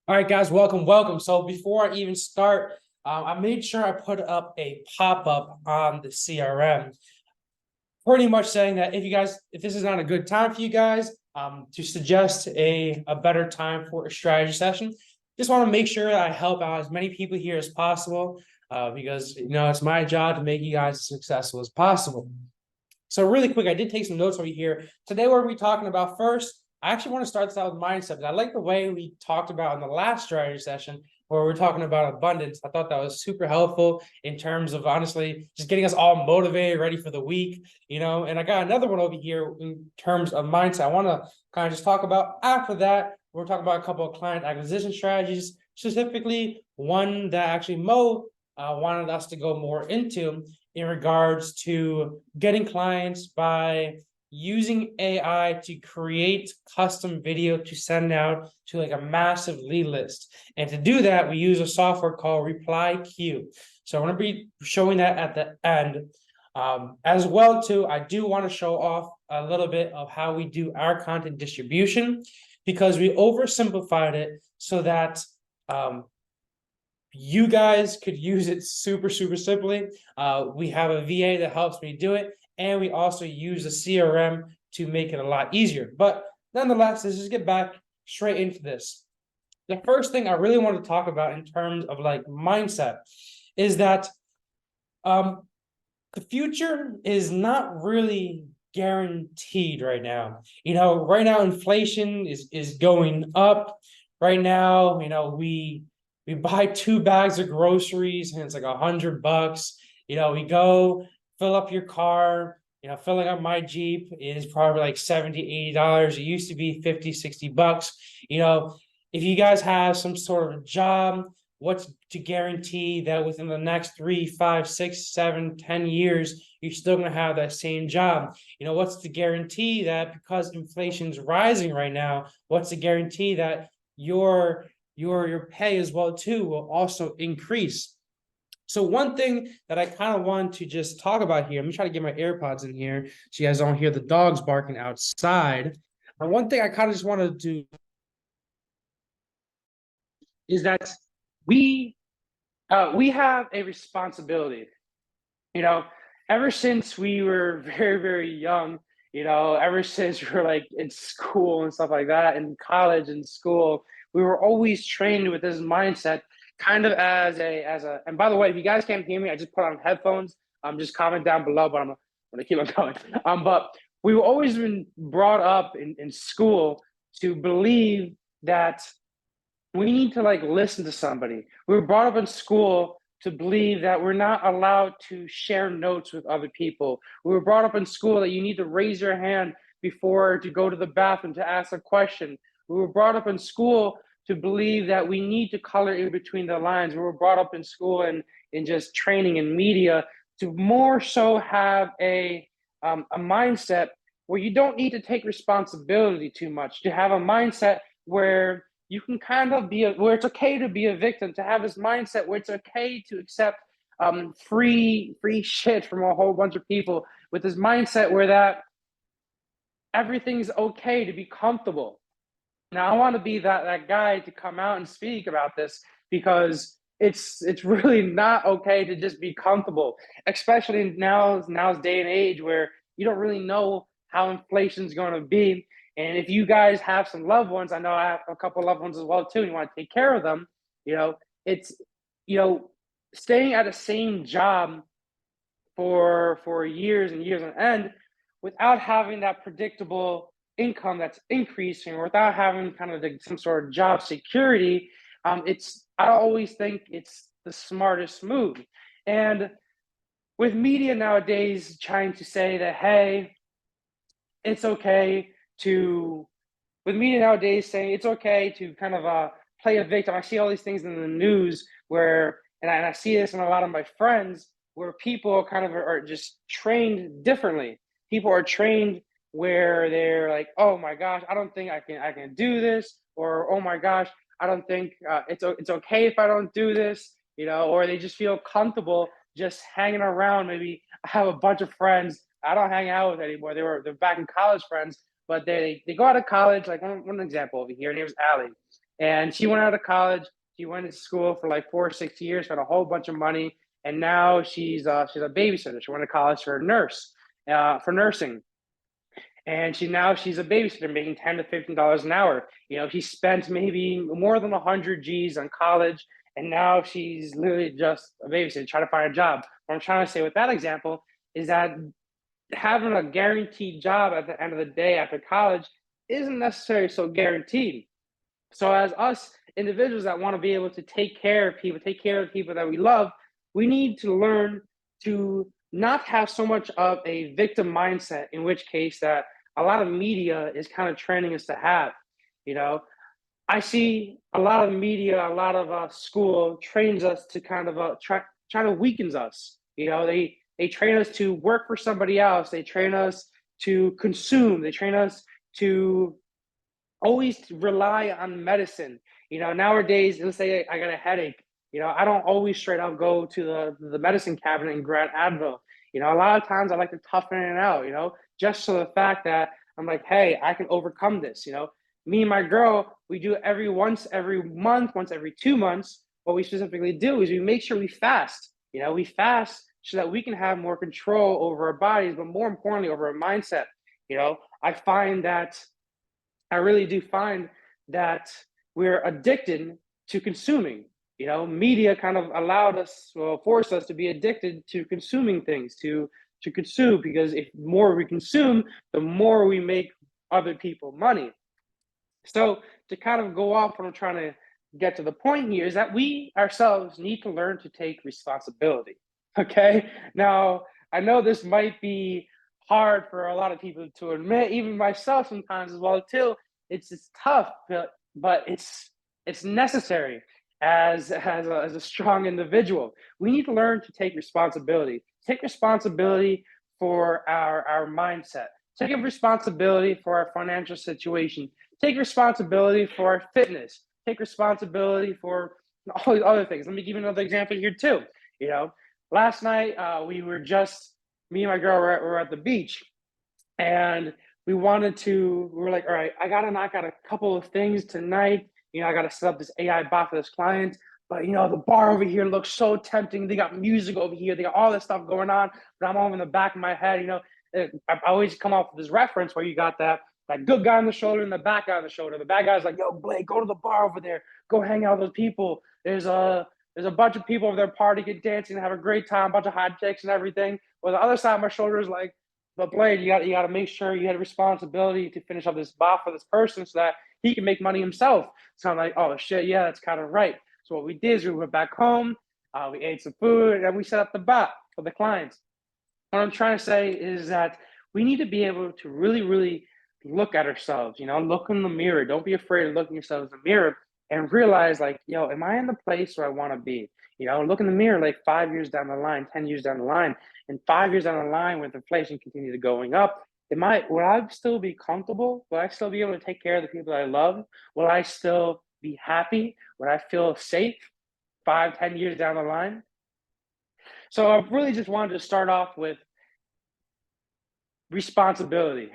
All right, guys, welcome. So before I even start, I made sure I put up a pop-up on the CRM, pretty much saying that if this is not a good time for you guys, to suggest a better time for a strategy session. Just want to make sure that I help out as many people here as possible, because it's my job to make you guys as successful as possible. So really quick, I did take some notes over here. Today, what are we talking about first? I actually want to start this out with mindset. I like the way we talked about in the last strategy session where we're talking about abundance. I thought that was super helpful in terms of honestly just getting us all motivated, ready for the week, And I got another one over here in terms of mindset. I want to kind of just talk about after that. We're talking about a couple of client acquisition strategies, specifically one that actually Mo wanted us to go more into in regards to getting clients by using AI to create custom video to send out to like a massive lead list. And to do that, we use a software called Reply Q. So I'm going to be showing that at the end. As well, too, I do want to show off a little bit of how we do our content distribution because we oversimplified it so that you guys could use it super simply. We have a VA that helps me do it, and we also use the CRM to make it a lot easier. But nonetheless, let's just get back straight into this. The first thing I really want to talk about in terms of like mindset is that the future is not really guaranteed right now. Right now inflation is going up. Right now, we buy 2 bags of groceries and it's like $100. We go fill up your car. Filling up my Jeep is probably like $70, $80. It used to be 50, $60. If you guys have some sort of job, what's to guarantee that within the next 3, 5, 6, 7, 10 years, you're still going to have that same job? What's the guarantee that because inflation's rising right now, what's the guarantee that your pay as well too will also increase? So one thing that I kind of want to just talk about here, I'm trying to get my AirPods in here so you guys don't hear the dogs barking outside. And one thing I kind of just wanted to do is that we we have a responsibility. You know, ever since we were very young, ever since we were like in school and stuff like that, in college and school, we were always trained with this mindset, kind of as a. And by the way, if you guys can't hear me, I just put on headphones. Just comment down below, but I'm gonna keep on going. But we were always been brought up in school to believe that we need to like listen to somebody. We were brought up in school to believe that we're not allowed to share notes with other people. We were brought up in school that you need to raise your hand before to go to the bathroom to ask a question. We were brought up in school to believe that we need to color in between the lines. We were brought up in school and in just training in media to more so have a mindset where you don't need to take responsibility too much, to have a mindset where you can kind of where it's okay to be a victim, to have this mindset where it's okay to accept free shit from a whole bunch of people, with this mindset where that everything's okay to be comfortable. Now, I want to be that guy to come out and speak about this because it's really not okay to just be comfortable, especially in now's day and age where you don't really know how inflation's going to be. And if you guys have some loved ones, I know I have a couple of loved ones as well too, and you want to take care of them, it's staying at the same job for years and years on end without having that predictable income that's increasing, without having kind of some sort of job security. I always think it's the smartest move. And with media nowadays trying to say that, hey, it's okay with media nowadays saying it's okay to kind of play a victim. I see all these things in the news where, and I see this in a lot of my friends, where people kind of are just trained differently. People are trained where they're like, oh my gosh, I don't think I can do this, or oh my gosh, I don't think it's okay if I don't do this, or they just feel comfortable just hanging around. Maybe I have a bunch of friends I don't hang out with anymore. They're back in college friends, but they go out of college. Like one example over here, her name's Allie. And she went out of college. She went to school for like 4 or 6 years, got a whole bunch of money, and now she's a babysitter. She went to college for a nurse, for nursing, and she's a babysitter making $10 to $15 an hour. She spent maybe more than 100 G's on college, and now she's literally just a babysitter trying to find a job. What I'm trying to say with that example is that having a guaranteed job at the end of the day after college isn't necessarily so guaranteed. So as us individuals that want to be able to take care of people, take care of people that we love, we need to learn to not have so much of a victim mindset, in which case that a lot of media is kind of training us to have. You know, I see a lot of media, a lot of school trains us to kind of try to weakens us. They train us to work for somebody else. They train us to consume. They train us to always rely on medicine. Nowadays, let's say I got a headache. I don't always straight up go to the medicine cabinet and grab Advil. A lot of times I like to toughen it out, just so the fact that I'm like, hey, I can overcome this. Me and my girl, we do once every month, once every 2 months. What we specifically do is we make sure we fast. We fast so that we can have more control over our bodies, but more importantly, over our mindset. I find that I really do find that we're addicted to consuming. Media kind of allowed us, well, forced us to be addicted to consuming things, to consume, because if more we consume, the more we make other people money. So to kind of go off, what I'm trying to get to the point here is that we ourselves need to learn to take responsibility. Okay. Now, I know this might be hard for a lot of people to admit, even myself sometimes as well too. It's tough, but it's necessary as a strong individual. We need to learn to take responsibility. Take responsibility for our mindset. Take responsibility for our financial situation. Take responsibility for our fitness. Take responsibility for all these other things. Let me give you another example here too. Last night me and my girl were at the beach, and we were like, all right, I gotta knock out a couple of things tonight. I gotta set up this AI bot for this client. But the bar over here looks so tempting. They got music over here. They got all this stuff going on. But I'm all in the back of my head. I always come up with this reference where you got that good guy on the shoulder and the bad guy on the shoulder. The bad guy's like, yo, Blake, go to the bar over there. Go hang out with those people. There's a bunch of people over there party, get dancing, have a great time, a bunch of hot chicks and everything. Well, the other side of my shoulder is like, but Blade, you got to make sure you had a responsibility to finish up this bot for this person so that he can make money himself. So I'm like, oh shit, yeah, that's kind of right. So what we did is we went back home, we ate some food, and then we set up the bot for the clients. What I'm trying to say is that we need to be able to really, really look at ourselves. Look in the mirror. Don't be afraid of looking yourself in the mirror and realize, like, yo, am I in the place where I want to be? Look in the mirror like 5 years down the line, 10 years down the line, and 5 years down the line, with inflation continues going up, will I still be comfortable? Will I still be able to take care of the people that I love? Will I still be happy? Will I feel safe 5, 10 years down the line? So I really just wanted to start off with responsibility.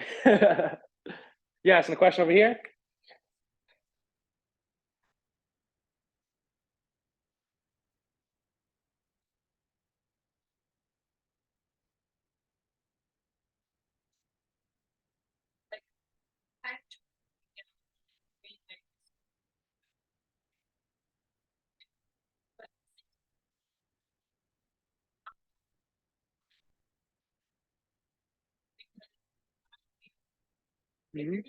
Yes, and the question over here. Mhm.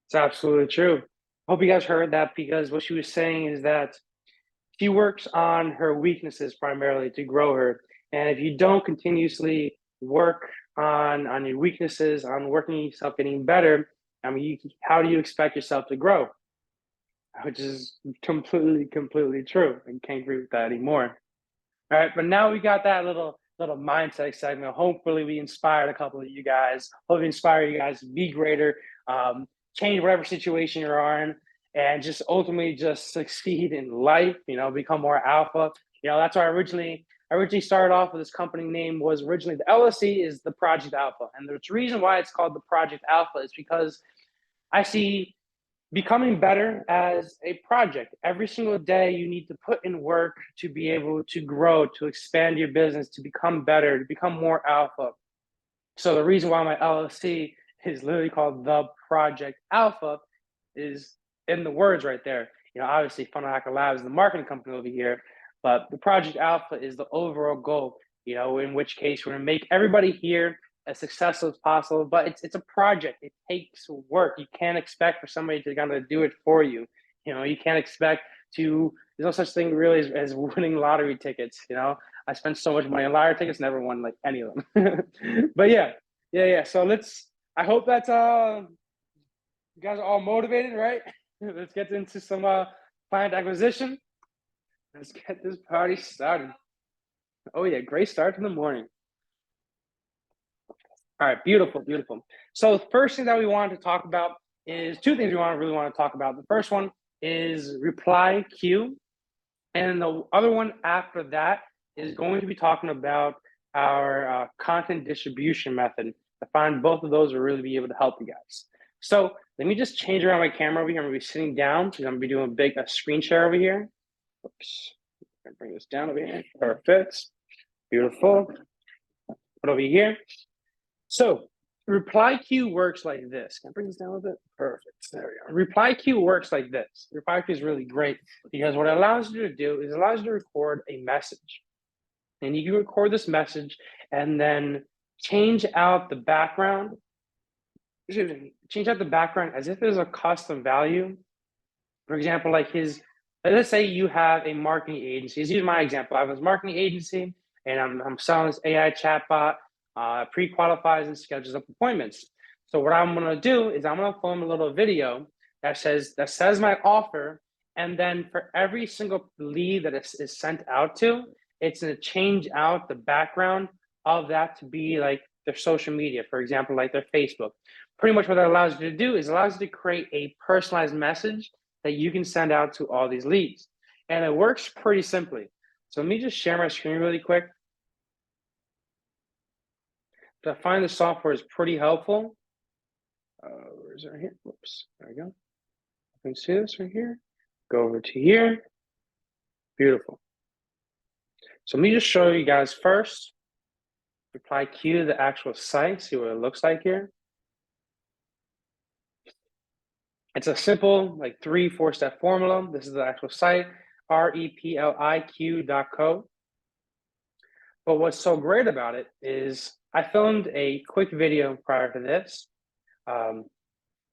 It's absolutely true. Hope you guys heard that, because what she was saying is that she works on her weaknesses primarily to grow her. And if you don't continuously work on your weaknesses, on working yourself getting better, I mean, how do you expect yourself to grow? Which is completely, completely true. I can't agree with that anymore. All right, but now we got that little little mindset segment. Hopefully we inspired a couple of you guys. Hopefully inspire you guys to be greater, change whatever situation you're in, and just ultimately just succeed in life, become more alpha. That's why I originally started off with this company name was originally the LLC is the Project Alpha. And the reason why it's called the Project Alpha is because I see becoming better as a project. Every single day you need to put in work to be able to grow, to expand your business, to become better, to become more alpha. So the reason why my LLC is literally called the Project Alpha is in the words right there. Obviously Funnel Hacker Labs is the marketing company over here, but the Project Alpha is the overall goal, in which case we're gonna make everybody here as successful as possible, but it's a project. It takes work. You can't expect for somebody to kind of do it for you. You can't expect to, there's no such thing really as winning lottery tickets. I spent so much money on lottery tickets, never won like any of them. But yeah. So I hope that you guys are all motivated, right? Let's get into some client acquisition. Let's get this party started. Oh yeah, great start to the morning. All right, beautiful. So the first thing that we wanted to talk about is two things we really want to talk about. The first one is reply queue, and the other one after that is going to be talking about our content distribution method. I find both of those will really be able to help you guys. So let me just change around my camera over here. I'm gonna be sitting down because I'm gonna be doing a big screen share over here. Oops, I'm gonna bring this down over here. Perfect, beautiful. Put over here. So reply queue works like this. Can I bring this down a bit? Perfect. There we go. Reply queue works like this. Reply queue is really great because what it allows you to do is it allows you to record a message. And you can record this message and then change out the background. Change out the background as if there's a custom value. For example, let's say you have a marketing agency. Use my example. I have this marketing agency and I'm selling this AI chatbot. Pre-qualifies and schedules up appointments. So what I'm gonna do is I'm gonna film a little video that says my offer, and then for every single lead that is sent out to, it's gonna change out the background of that to be like their social media, for example, like their Facebook. Pretty much what that allows you to do is allows you to create a personalized message that you can send out to all these leads. And it works pretty simply. So let me just share my screen really quick. I find the software is pretty helpful. Where is it right here? Whoops, there we go. You can see this right here. Go over to here. Beautiful. So let me just show you guys first. Reply queue to the actual site, see what it looks like here. It's a simple, like 3-4 step formula. This is the actual site, repliq.co. But what's so great about it is I filmed a quick video prior to this.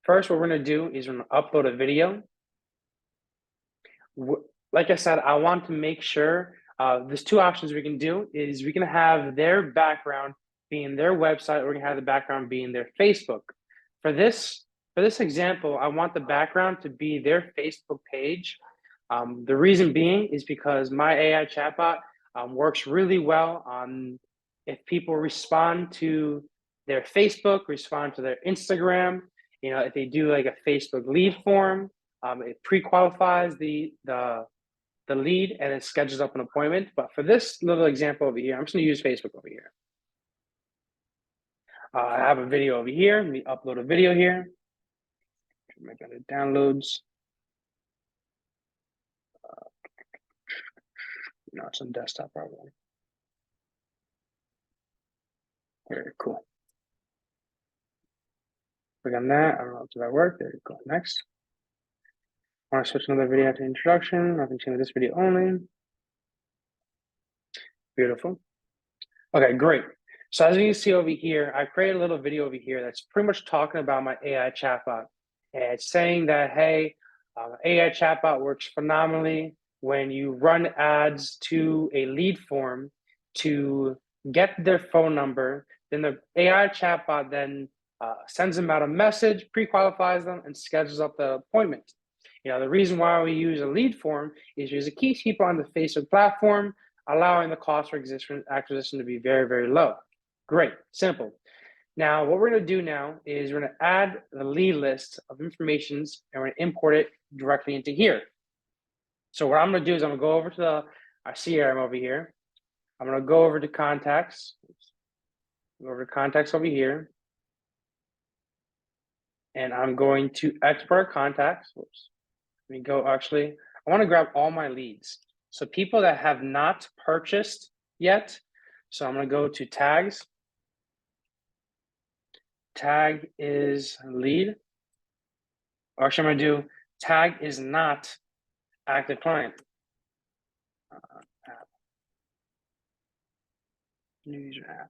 First, what we're gonna do is we're gonna upload a video. Like I said, I want to make sure there's two options we can do is we can have their background being their website, or we're gonna have the background being their Facebook. For this example, I want the background to be their Facebook page. The reason being is because my AI chatbot works really well on if people respond to their Facebook, respond to their Instagram, if they do like a Facebook lead form, it pre-qualifies the lead and it schedules up an appointment. But for this little example over here, I'm just gonna use Facebook over here. I have a video over here. Let me upload a video here. Make that it downloads. No, it's on desktop probably. Very cool. Click on that. I don't know if that worked. There you go. Next. I want to switch another video to introduction. I can change this video only. Beautiful. Okay, great. So as you can see over here, I created a little video over here that's pretty much talking about my AI chatbot. And it's saying that, hey, AI chatbot works phenomenally when you run ads to a lead form to get their phone number. Then the AI chatbot then sends them out a message, pre-qualifies them, and schedules up the appointment. The reason why we use a lead form is because it keeps people on the Facebook platform. allowing the cost for acquisition to be very, very low. Great, simple. Now, what we're going to do now is we're going to add the lead list of informations and we're going to import it directly into here. So what I'm going to do is I'm going to go over to our CRM over here. I'm going to go over to contacts. Go over to contacts over here. And I'm going to export contacts. Whoops. Let me go, actually, I want to grab all my leads. So people that have not purchased yet. So I'm going to go to tags. Tag is lead. Or actually, I'm going to do tag is not active client. App. New user app.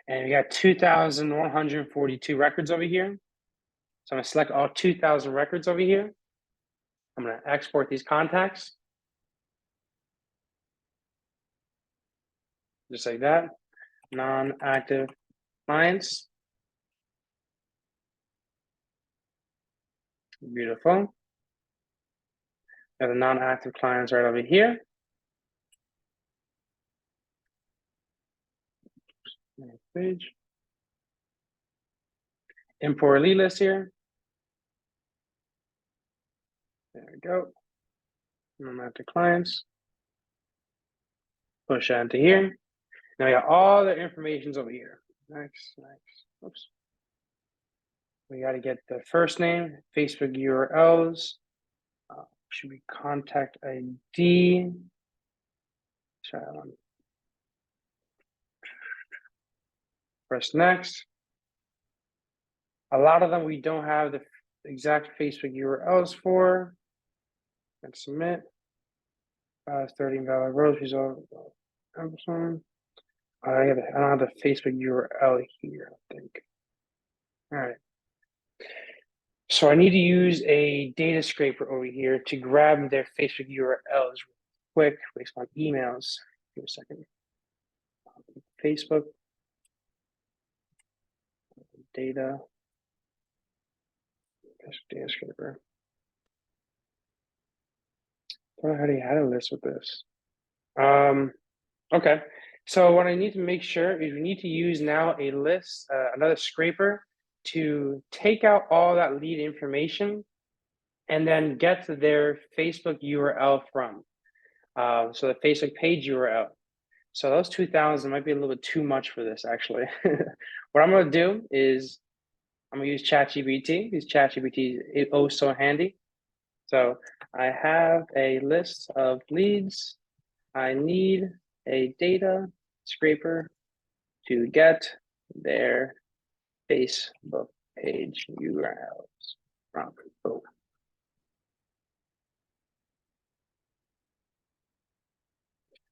And we got 2,142 records over here. So I'm going to select all 2,000 records over here. I'm going to export these contacts. Just like that. Non-active clients. Beautiful. Got the non-active clients right over here. Next page. Import lead list here. There we go. Non-active clients. Push that into here. Now we got all the informations over here. Next. Oops. We got to get the first name, Facebook URLs. Should be contact ID. Try that one. Press next. A lot of them we don't have the exact Facebook URLs for. And submit. 30 invalid groceries on Amazon. I don't have the Facebook URL here, I think. All right. So I need to use a data scraper over here to grab their Facebook URLs quick based on emails. Give me a second. Facebook data scraper. I don't know how do you had a list with this. Okay. So what I need to make sure is we need to use now a list, another scraper to take out all that lead information and then get to their Facebook URL from. So the Facebook page URL. So those 2,000 might be a little bit too much for this, actually. What I'm going to do is I'm going to use ChatGPT, because ChatGPT is oh so handy. So I have a list of leads. I need a data scraper to get their Facebook page URLs from. Boom.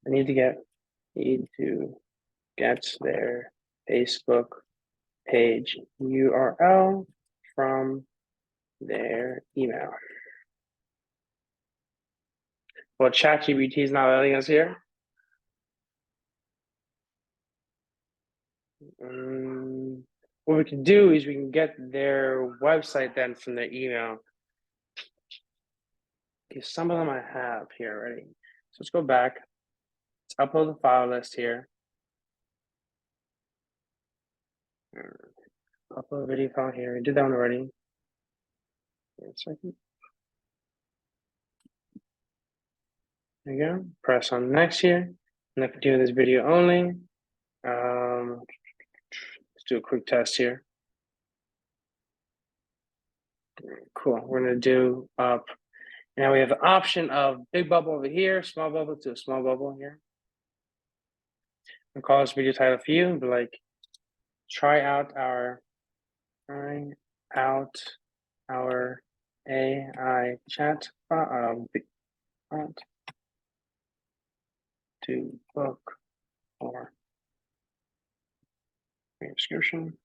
I need to get their Facebook page URL from their email. Well, ChatGPT is not letting us here. What we can do is we can get their website then from their email. Okay, some of them I have here already. So let's go back. Let's upload the file list here. Upload video file here. We did that one already. Wait a second. There you go. Press on next here. I'm not doing this video only. Let's do a quick test here. Cool. We're gonna do up. Now we have the option of big bubble over here, small bubble to a small bubble here. I'll call this video title for you, but like try out our AI chat to book or subscription.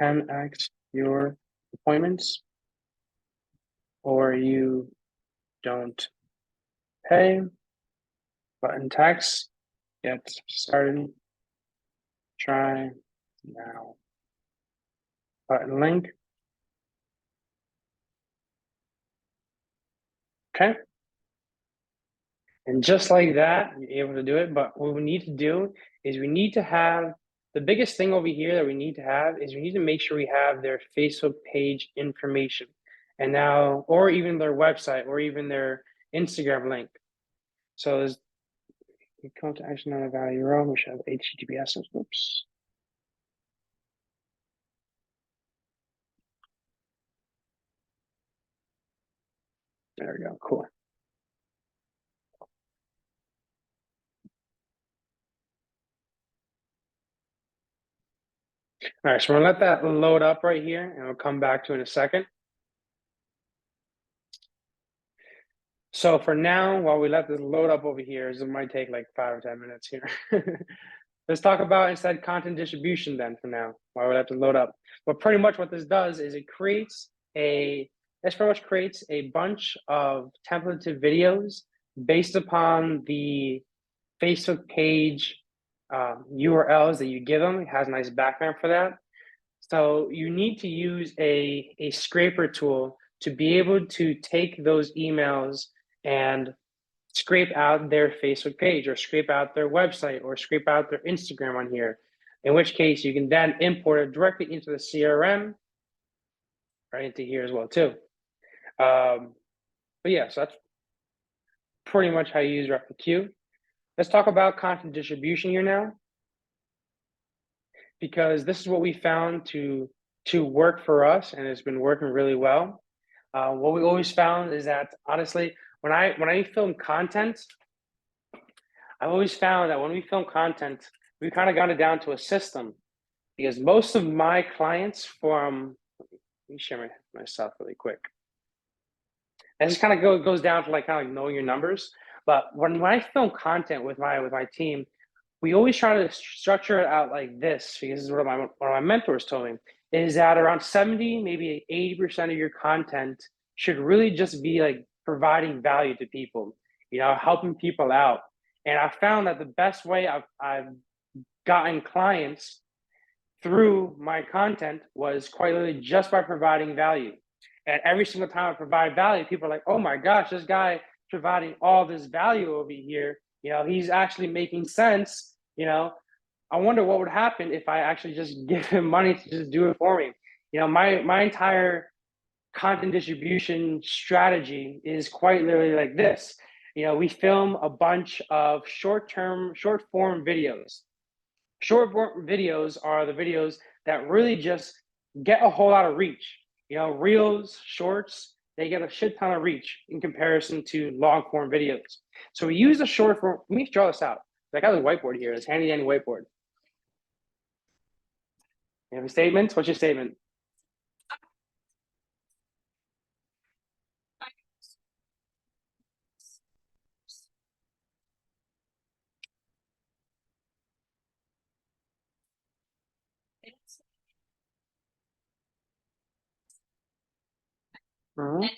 $10x your appointments, or you don't pay. Button text, get started, try Now, button link. Okay. And just like that, you're able to do it. But what we need to do is we need to have the biggest thing over here that we need to have is we need to make sure we have their Facebook page information. And now, or even their website, or even their Instagram link. So there's come to action on a value row. We should have HTTPS. Oops. There we go. Cool. All right, so we're gonna let that load up right here, and we'll come back to it in a second. So for now, while we let this load up over here, it might take like 5 or 10 minutes here. Let's talk about instead content distribution then for now, while we let this load up. But pretty much what this does is it creates a bunch of templated videos based upon the Facebook page URLs that you give them. It has a nice background for that. So you need to use a scraper tool to be able to take those emails and scrape out their Facebook page or scrape out their website or scrape out their Instagram on here. In which case you can then import it directly into the CRM, right into here as well too. But yeah, so that's pretty much how you use ReptiQ. Let's talk about content distribution here now, because this is what we found to work for us, and it's been working really well. What we always found is that honestly, when I film content, I've always found that when we film content, we kind of got it down to a system, because most of my clients from, let me share myself really quick. And this kind of goes down to like kind of like knowing your numbers. But when I film content with my team, we always try to structure it out like this, because this is what one of my mentors told me, is that around 70, maybe 80% of your content should really just be like providing value to people, helping people out. And I found that the best way I've gotten clients through my content was quite literally just by providing value. And every single time I provide value, people are like, oh my gosh, this guy providing all this value over here, he's actually making sense. I wonder what would happen if I actually just give him money to just do it for me. My entire content distribution strategy is quite literally like this. We film a bunch of short form videos. Short form videos are the videos that really just get a whole lot of reach. Reels, shorts, they get a shit ton of reach in comparison to long form videos. So we use the short form. Let me draw this out. I got the whiteboard here. It's handy dandy whiteboard. You have a statement? What's your statement? Mhm.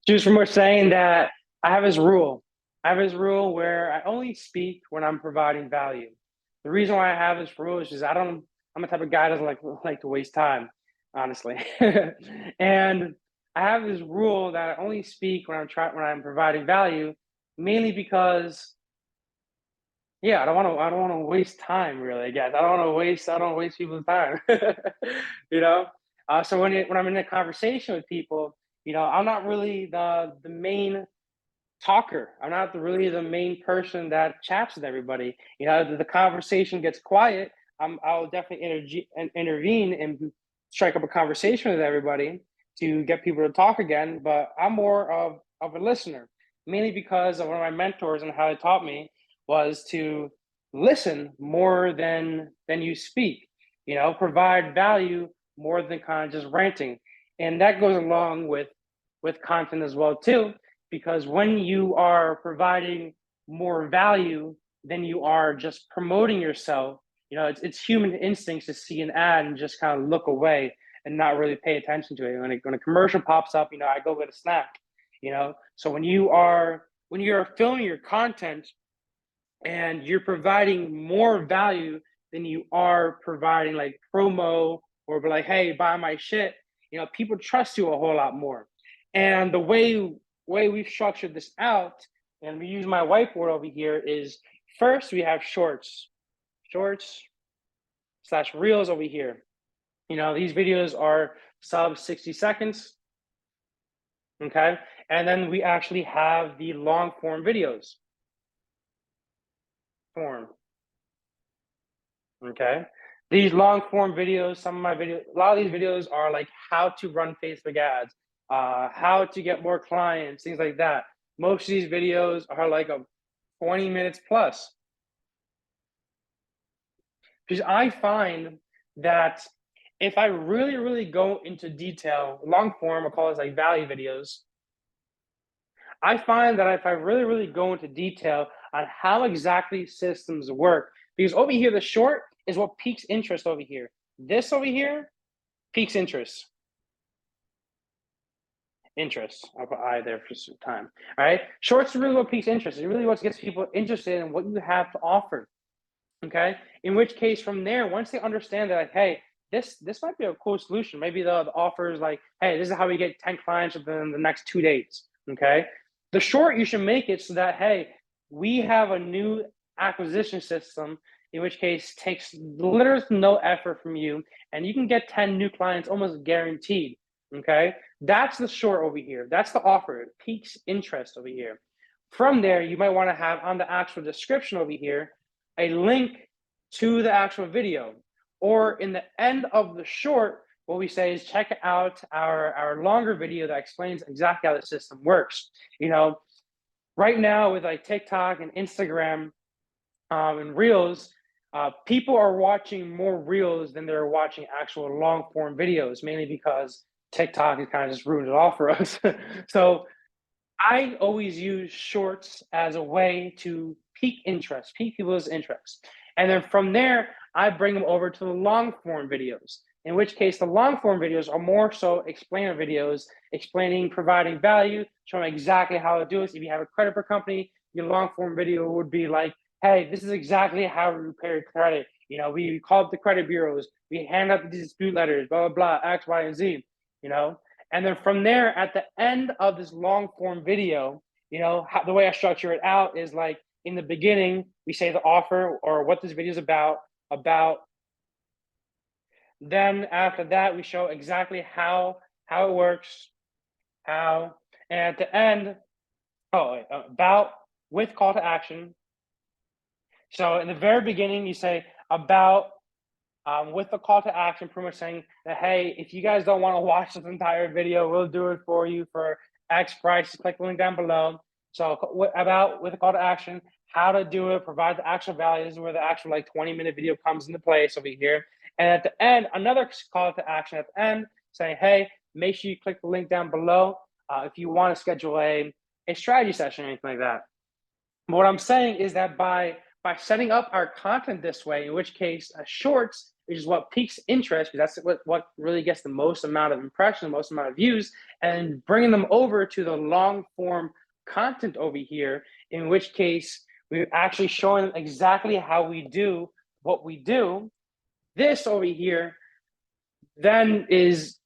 Choose from saying that I have this rule. I have this rule where I only speak when I'm providing value. The reason why I have this rule is just I'm the type of guy that doesn't like to waste time, honestly. And I have this rule that I only speak when I'm providing value, mainly because I don't want to waste time really, guys. I don't waste people's time. you know? So when I'm in a conversation with people, I'm not really the main talker. I'm not really the main person that chats with everybody. The conversation gets quiet. I'll definitely intervene and strike up a conversation with everybody to get people to talk again. But I'm more of a listener, mainly because of one of my mentors and how they taught me was to listen more than you speak. Provide value more than kind of just ranting, and that goes along with content as well too, because when you are providing more value than you are just promoting yourself, You know, it's human instincts to see an ad and just kind of look away and not really pay attention to it. When a commercial pops up, you know, I go get a snack. You know, so when you're filming your content and you're providing more value than you are providing like promo or be like, hey, buy my shit, you know, people trust you a whole lot more. And the way we've structured this out, and we use my whiteboard over here, is first we have shorts slash reels over here. You know, these videos are sub 60 seconds. Okay. And then we actually have the long form videos. Okay. These long form videos, some of my videos, a lot of these videos are like how to run Facebook ads, how to get more clients, things like that. Most of these videos are like a 20 minutes plus. Because I find that if I really, really go into detail, long form, I'll call this like value videos. I find that if I really, really go into detail on how exactly systems work, because over here, the short is what piques interest over here. This over here piques interest. I'll put I there for some time. All right. Shorts is really what piques interest. It really what gets people interested in what you have to offer. Okay. In which case, from there, once they understand that, like, hey, this might be a cool solution. Maybe the offer is like, hey, this is how we get 10 clients within the next 2 days. Okay. The short, you should make it so that, hey, we have a new acquisition system, in which case takes literally no effort from you, and you can get 10 new clients almost guaranteed. Okay. That's the short over here. That's the offer. It piques interest over here. From there, you might want to have on the actual description over here a link to the actual video. Or in the end of the short, what we say is check out our longer video that explains exactly how the system works. You know, right now with like TikTok and Instagram and Reels, people are watching more Reels than they're watching actual long form videos, mainly because TikTok has kind of just ruined it all for us. So I always use shorts as a way to pique people's interest. And then from there, I bring them over to the long form videos, in which case the long form videos are more so explainer videos, explaining, providing value, showing exactly how to do it. If you have a credit card company, your long form video would be like, hey, this is exactly how we repair your credit. You know, we call up the credit bureaus, we hand out the dispute letters, blah, blah, blah, X, Y, and Z, you know. And then from there, at the end of this long form video, you know, the way I structure it out is like in the beginning, we say the offer or what this video is about. Then after that, we show exactly how it works, and at the end, about with call to action. So in the very beginning, you say about with the call to action, pretty much saying that, hey, if you guys don't want to watch this entire video, we'll do it for you for X price. Click the link down below. So about with a call to action, how to do it, provide the actual value. This is where the actual like 20-minute video comes into place over here. And at the end, another call to action at the end saying, hey, make sure you click the link down below if you want to schedule a strategy session or anything like that. But what I'm saying is that by setting up our content this way, in which case shorts is what piques interest, because that's what really gets the most amount of impressions, the most amount of views, and bringing them over to the long form content over here, in which case we're actually showing them exactly how we do what we do. This over here then is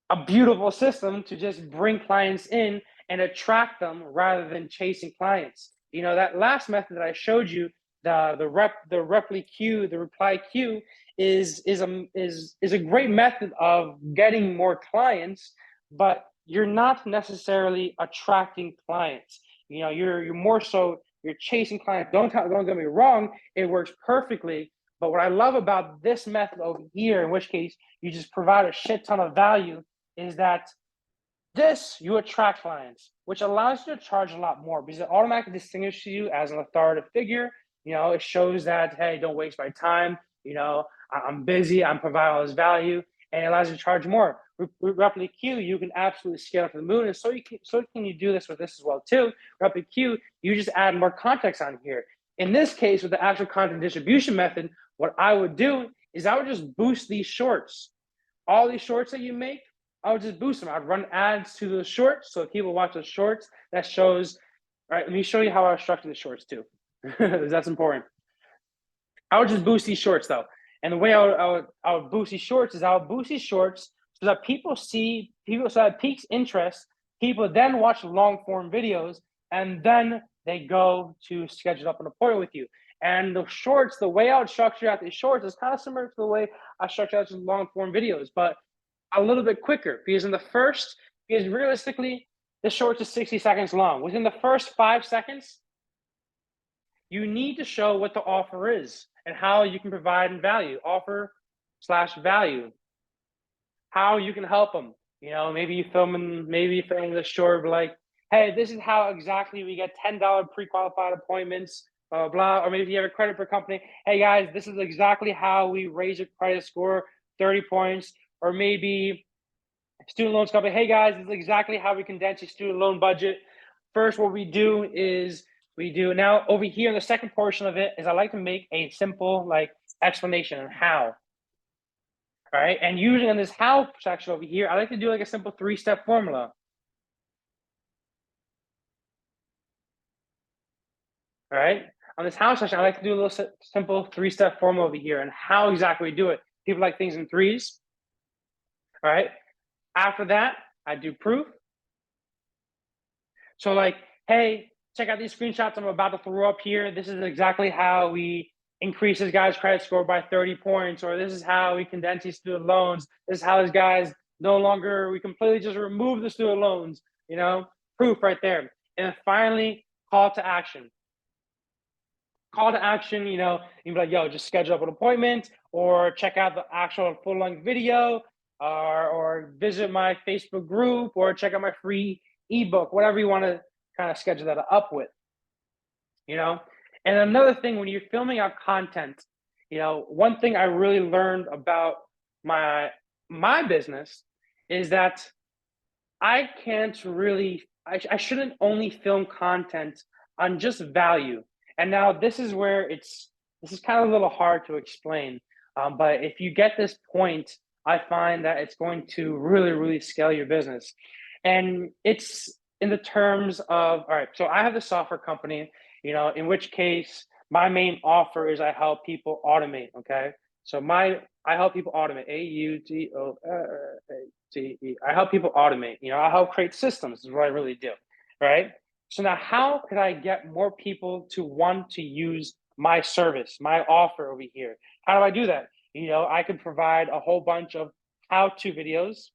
a beautiful system to just bring clients in and attract them rather than chasing clients. You know, that last method that I showed you, the reply queue is a great method of getting more clients, but you're not necessarily attracting clients. You know, you're more so you're chasing clients. Don't get me wrong, it works perfectly. But what I love about this method over here, in which case you just provide a shit ton of value, is that this you attract clients, which allows you to charge a lot more because it automatically distinguishes you as an authoritative figure. You know, it shows that, hey, don't waste my time. You know, I'm busy. I'm providing all this value, and it allows you to charge more. Reply Q, you can absolutely scale to the moon, and so can you do this with this as well too. Reply Q, you just add more context on here. In this case, with the actual content distribution method, What I would do is I would just boost these shorts. All these shorts that you make, I would just boost them. I'd run ads to the shorts. So if people watch the shorts, that shows, all right, let me show you how I structure the shorts too. That's important. I would just boost these shorts though. And the way I would boost these shorts is I would boost these shorts so that so that piques interest. People then watch long form videos and then they go to schedule up an appointment with you. And the shorts, the way I would structure out these shorts is kind of similar to the way I structure out long form videos, but a little bit quicker because realistically, the shorts is 60 seconds long. Within the first 5 seconds, you need to show what the offer is and how you can provide value, offer slash value, how you can help them. You know, maybe you filming the short like, hey, this is how exactly we get $10 pre-qualified appointments, blah, blah, blah. Or maybe if you have a credit for company, hey guys, this is exactly how we raise your credit score 30 points. Or maybe student loans company, hey guys, this is exactly how we condense your student loan budget. First, what we do now over here in the second portion of it is I like to make a simple like explanation on how. All right, and usually in this how section over here, I like to do like a simple 3-step formula. All right, on this how section, I like to do a little simple 3-step formula over here and how exactly we do it. People like things in threes. All right, after that, I do proof. So like, hey, check out these screenshots I'm about to throw up here. This is exactly how we increase this guy's credit score by 30 points, or this is how we condense these student loans. This is how this guy's we completely just remove the student loans, you know, proof right there. And then finally, call to action. Call to action, you know, you'd be like, yo, just schedule up an appointment or check out the actual full-length video or visit my Facebook group or check out my free ebook, whatever you want to kind of schedule that up with, you know. And another thing, when you're filming out content, you know, one thing I really learned about my business is that I shouldn't only film content on just value. And now this is where this is kind of a little hard to explain, but if you get this point, I find that it's going to really, really scale your business. And it's in the terms of, all right, so I have the software company, you know, in which case my main offer is I help people automate, okay? So I help people automate, AUTOMATE. I help people automate, you know, I help create systems is what I really do, right? So now how could I get more people to want to use my service, my offer over here? How do I do that? You know, I could provide a whole bunch of how-to videos,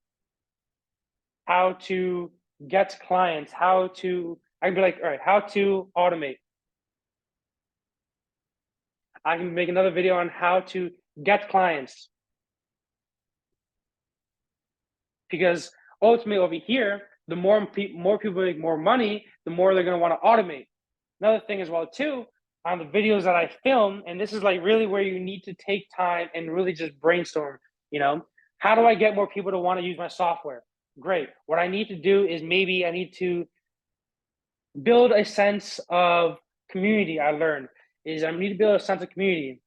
how to get clients, I can be like, all right, how to automate. I can make another video on how to get clients. Because ultimately over here, the more people make more money, the more they're going to want to automate. Another thing as well too, on the videos that I film, and this is like really where you need to take time and really just brainstorm, you know, how do I get more people to want to use my software? Great. What I need to do is maybe I need to build a sense of community. I learned is I need to build a sense of community.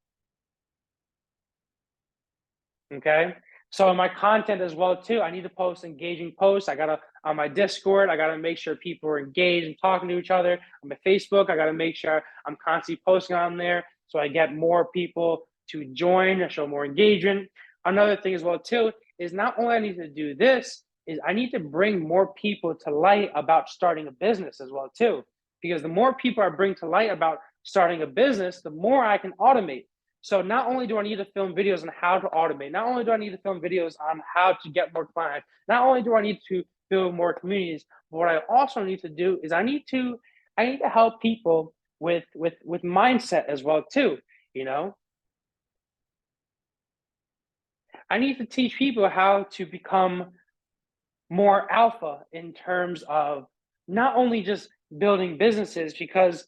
Okay. So in my content as well too, I need to post engaging posts. I gotta on my Discord, I gotta make sure people are engaged and talking to each other. On my Facebook, I gotta make sure I'm constantly posting on there so I get more people to join and show more engagement. Another thing as well too is not only I need to do this, is I need to bring more people to light about starting a business as well too. Because the more people I bring to light about starting a business, the more I can automate. So not only do I need to film videos on how to automate, not only do I need to film videos on how to get more clients, not only do I need to build more communities, but what I also need to do is I need to help people with mindset as well too, you know. I need to teach people how to become more alpha in terms of not only just building businesses because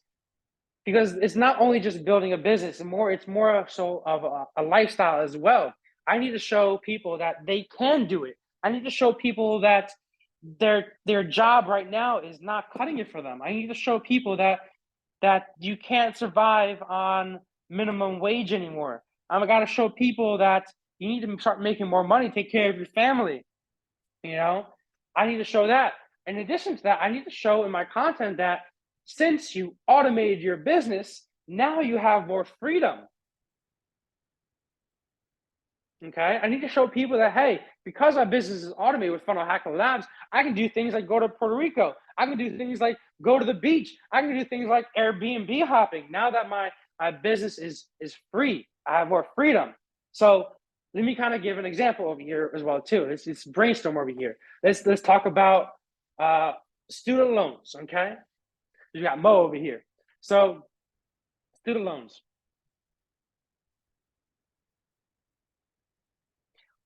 it's not only just building a business, it's more so of a lifestyle as well. I need to show people that they can do it. I need to show people that their job right now is not cutting it for them. I need to show people that you can't survive on minimum wage anymore. I got to show people that you need to start making more money, take care of your family. You know, I need to show that. In addition to that, I need to show in my content that since you automated your business, now you have more freedom. Okay, I need to show people that, hey, because my business is automated with Funnel Hacking Labs, I can do things like go to Puerto Rico. I can do things like go to the beach. I can do things like Airbnb hopping. Now that my business is free, I have more freedom. So let me kind of give an example over here as well too. Let's brainstorm over here. Let's talk about student loans. Okay, you got Mo over here. So student loans.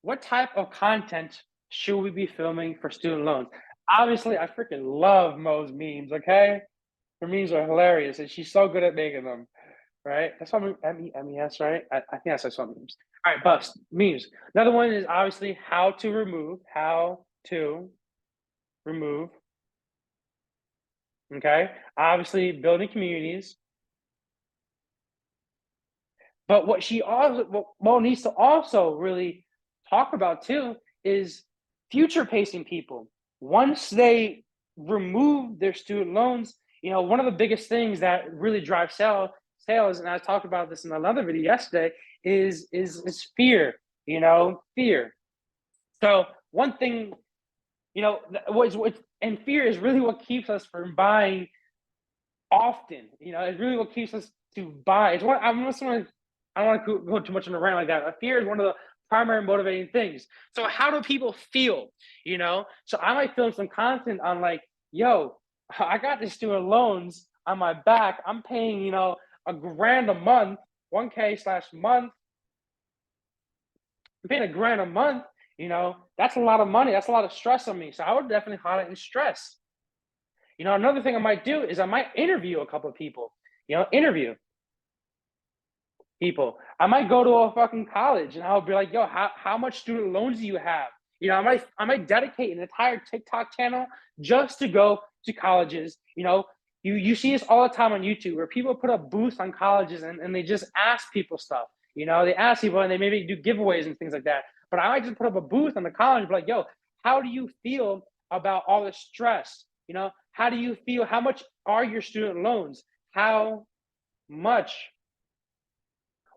What type of content should we be filming for student loans? Obviously, I freaking love Mo's memes, okay? Her memes are hilarious, and she's so good at making them, right? That's what MES, right? I think that's what memes. All right, bust memes. Another one is obviously how to remove, okay? Obviously, building communities. But what Mo needs to also really talk about too is future pacing people. Once they remove their student loans, one of the biggest things that really drives sales, and I talked about this in another video yesterday, is fear. Fear. So one thing, and fear is really what keeps us from buying often. It's really what keeps us to buy. It's what I'm just want to. I don't want to go too much on a rant like that. Fear is one of the primary motivating things. So how do people feel? So I might film some content on like, yo, I got these student loans on my back. I'm paying, $1,000 a month, 1K/month. I'm paying $1,000 a month. That's a lot of money. That's a lot of stress on me. So I would definitely highlight in stress. Another thing I might do is I might interview a couple of people. Interview people. I might go to a fucking college and I'll be like, yo, how much student loans do you have? I might dedicate an entire TikTok channel just to go to colleges. You see this all the time on YouTube where people put up booths on colleges and they just ask people stuff. They ask people and they maybe do giveaways and things like that. But I might just put up a booth on the college and be like, yo, how do you feel about all the stress? How do you feel? How much are your student loans? How much?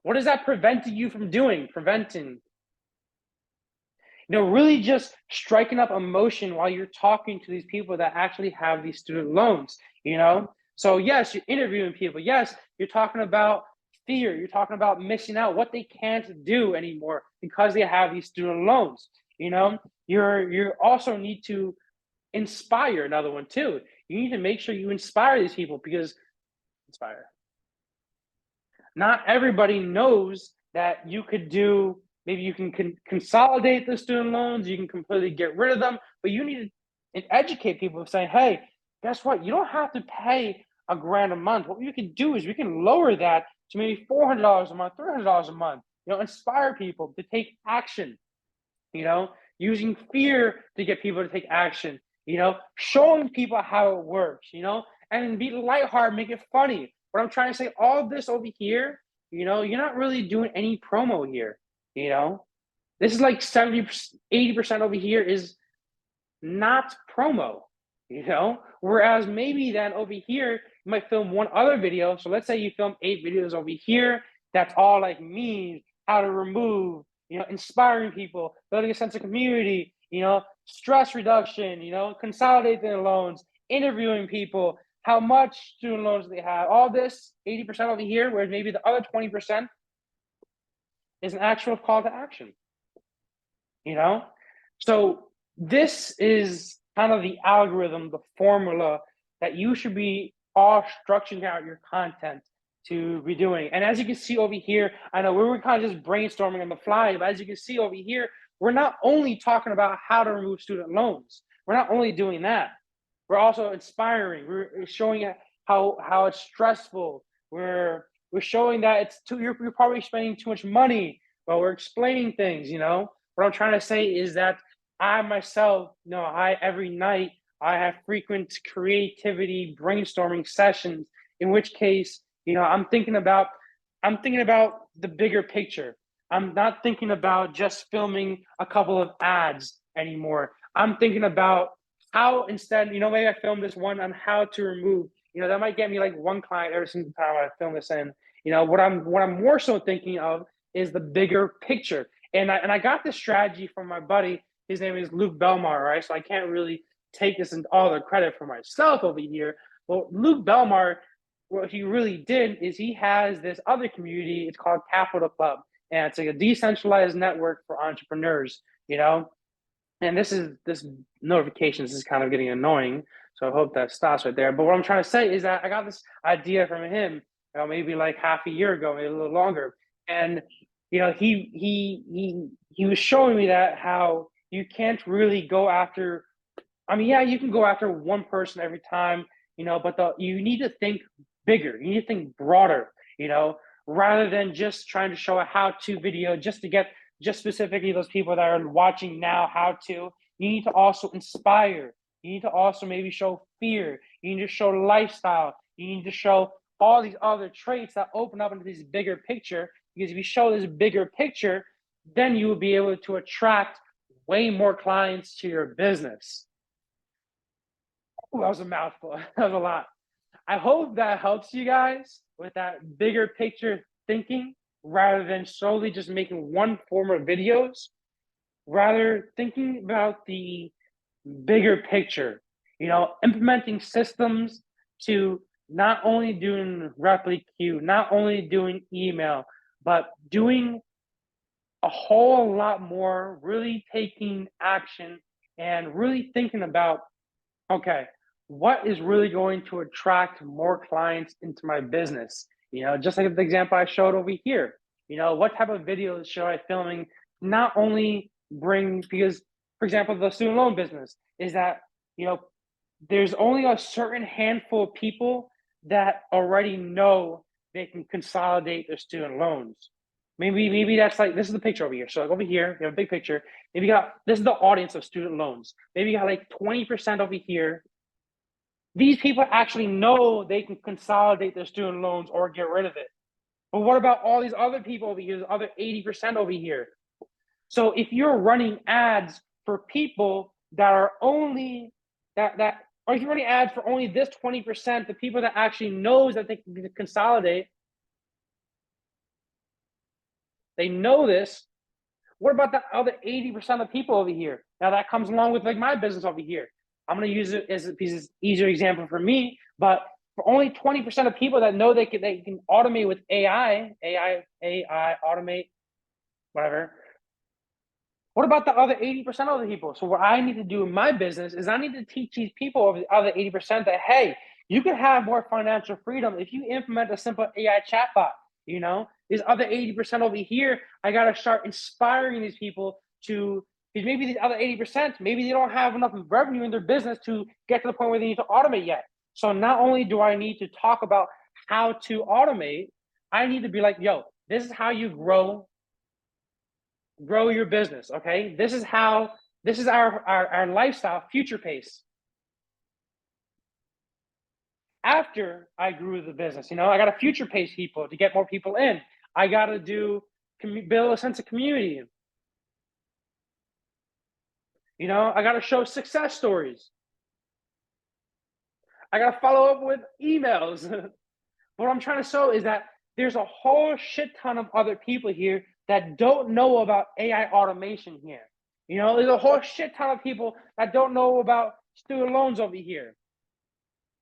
What is that preventing you from doing? Really just striking up emotion while you're talking to these people that actually have these student loans, So yes, you're interviewing people. Yes, you're talking about fear. You're talking about missing out, what they can't do anymore because they have these student loans. You also need to inspire. Another one too. You need to make sure you inspire these people because not everybody knows that you could do, maybe you can consolidate the student loans, you can completely get rid of them, but you need to educate people saying, hey, guess what? You don't have to pay $1,000 a month. What we can do is we can lower that to maybe $400 a month, $300 a month. Inspire people to take action. Using fear to get people to take action. Showing people how it works. And be lighthearted, make it funny. What I'm trying to say, all of this over here, you're not really doing any promo here. This is like 70%, 80% over here is not promo. Whereas maybe then over here you might film one other video. So let's say you film 8 videos over here. That's all like memes, how to remove, inspiring people, building a sense of community, stress reduction, consolidate their loans, interviewing people, how much student loans they have, all this 80% over here, whereas maybe the other 20% is an actual call to action. So this is kind of the algorithm, the formula that you should be all structuring out your content to be doing. And as you can see over here, I know we were kind of just brainstorming on the fly, but as you can see over here, we're not only talking about how to remove student loans. We're not only doing that. We're also inspiring. We're showing how it's stressful. We're showing that you're probably spending too much money, but we're explaining things. What I'm trying to say is that I myself, every night I have frequent creativity brainstorming sessions. In which case, I'm thinking about I'm thinking about the bigger picture. I'm not thinking about just filming a couple of ads anymore. I'm thinking about how instead, maybe I film this one on how to remove, that might get me like one client every single time I film this in. What I'm more so thinking of is the bigger picture. And I got this strategy from my buddy. His name is Luke Belmar, right? So I can't really take this and all the credit for myself over here. Well, Luke Belmar, what he really did is he has this other community. It's called Capital Club, and it's like a decentralized network for entrepreneurs. And this notifications is kind of getting annoying, so I hope that stops right there. But what I'm trying to say is that I got this idea from him, maybe like half a year ago, maybe a little longer, and he was showing me that how you can't really go after. I mean, yeah, you can go after one person every time, but you need to think bigger. You need to think broader, rather than just trying to show a how-to video just to get just specifically those people that are watching now how to. You need to also inspire. You need to also maybe show fear. You need to show lifestyle. You need to show all these other traits that open up into this bigger picture. Because if you show this bigger picture, then you will be able to attract way more clients to your business. Ooh, that was a mouthful. That was a lot. I hope that helps you guys with that bigger picture thinking rather than solely just making one form of videos, rather thinking about the bigger picture, implementing systems to not only doing RepliQ, not only doing email, but doing a whole lot more, really taking action and really thinking about, okay, what is really going to attract more clients into my business? Just like the example I showed over here. What type of videos should I filming? Not only bring, because for example, the student loan business is that, there's only a certain handful of people that already know they can consolidate their student loans. Maybe that's like, this is the picture over here. So like over here, you have a big picture. Maybe this is the audience of student loans. Maybe you got like 20% over here. These people actually know they can consolidate their student loans or get rid of it. But what about all these other people over here, the other 80% over here? So if you're running ads for people that are only or if you're running ads for only this 20%, the people that actually knows that they can consolidate, they know this. What about the other 80% of people over here? Now that comes along with like my business over here. I'm going to use it as an easier example for me, but for only 20% of people that know they can automate with AI, automate, whatever. What about the other 80% of the people? So what I need to do in my business is I need to teach these people over the other 80% that, hey, you can have more financial freedom if you implement a simple AI chatbot. These other 80% over here, I got to start inspiring these people to, because maybe these other 80%, maybe they don't have enough revenue in their business to get to the point where they need to automate yet. So not only do I need to talk about how to automate, I need to be like, yo, this is how you grow your business. Okay, this is our lifestyle future pace. After I grew the business, I got to future pace people to get more people in. I got to build a sense of community. I got to show success stories. I got to follow up with emails. What I'm trying to show is that there's a whole shit ton of other people here that don't know about AI automation here. There's a whole shit ton of people that don't know about student loans over here.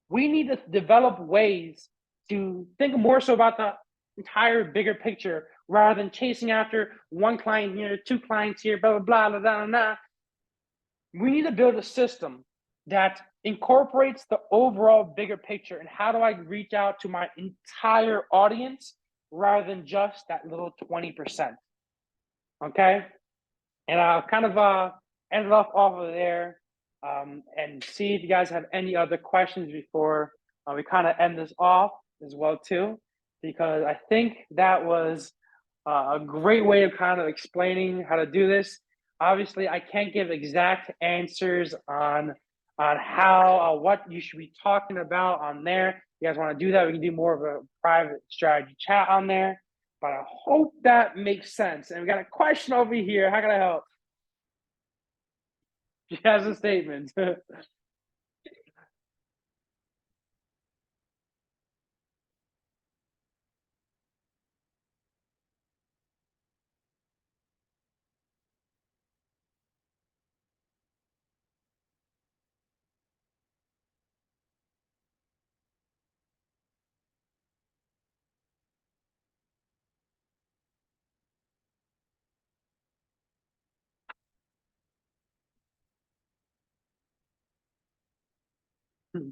We need to develop ways to think more so about the entire bigger picture rather than chasing after one client here, two clients here, blah, blah, blah, blah, blah, blah. We need to build a system that incorporates the overall bigger picture and how do I reach out to my entire audience rather than just that little 20%. Okay? And I'll kind of end it off of there and see if you guys have any other questions before we kind of end this off as well too, because I think that was a great way of kind of explaining how to do this. Obviously, I can't give exact answers on how what you should be talking about on there. If you guys want to do that, we can do more of a private strategy chat on there. but I hope that makes sense. And we got a question over here. How can I help? She has a statement.